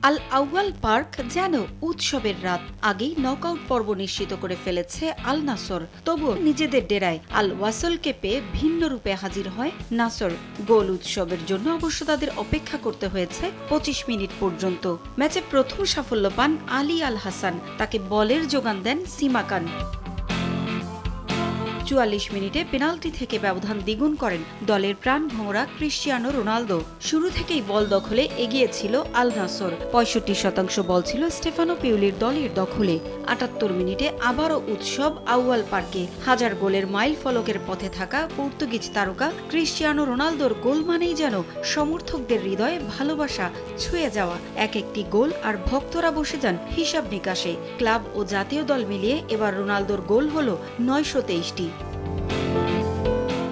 আল আউয়াল পার্ক যেন উৎসবের রাত। আগেই নকআউট পর্ব নিশ্চিত করে ফেলেছে আল নাসর। তবুও নিজেদের ডেরায় আল ওয়াসলকে পেয়ে ভিন্ন রূপে হাজির হয় নাসর। গোল উৎসবের জন্য অবশ্য তাদের অপেক্ষা করতে হয়েছে ২৫ মিনিট পর্যন্ত। ম্যাচে প্রথম সাফল্য পান আলী আল হাসান, তাকে বলের যোগান দেন সিমাকান। ৪৪ মিনিটে পেনাল্টি থেকে ব্যবধান দ্বিগুণ করেন দলের প্রাণভোমরা ক্রিশ্চিয়ানো রোনালদো। শুরু থেকেই বল দখলে এগিয়ে ছিল আল নাসর। ৬৫% বল ছিল স্টেফানো পিউলির দলের দখলে। ৭৮ মিনিটে আবারও উৎসব আউয়াল পার্কে। হাজার গোলের মাইল ফলকের পথে থাকা পর্তুগিজ তারকা ক্রিশ্চিয়ানো রোনালদোর গোল মানেই যেন সমর্থকদের হৃদয়ে ভালোবাসা ছুঁয়ে যাওয়া। এক একটি গোল আর ভক্তরা বসে যান হিসাব নিকাশে। ক্লাব ও জাতীয় দল মিলিয়ে এবার রোনালদোর গোল হল ৯২৩টি।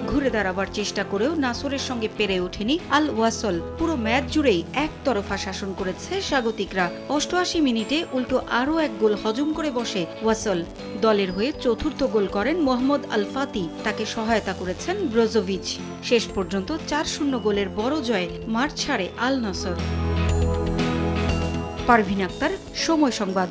ঘুরে দাঁড়াবার চেষ্টা করেও নাসরের সঙ্গে পেরে ওঠেনি আল ওয়াসল। পুরো ম্যাচ জুড়েই একতরফা শাসন করেছে স্বাগতিকরা। ৮৮ মিনিটে উল্টো আরও এক গোল হজম করে বসে ওয়াসল। দলের হয়ে চতুর্থ গোল করেন মোহাম্মদ আল ফাতি, তাকে সহায়তা করেছেন ব্রোজোভিচ। শেষ পর্যন্ত ৪-০ গোলের বড় জয়ে মাঠ ছাড়ে আল নাসর। পারভিন আক্তার, সময় সংবাদ।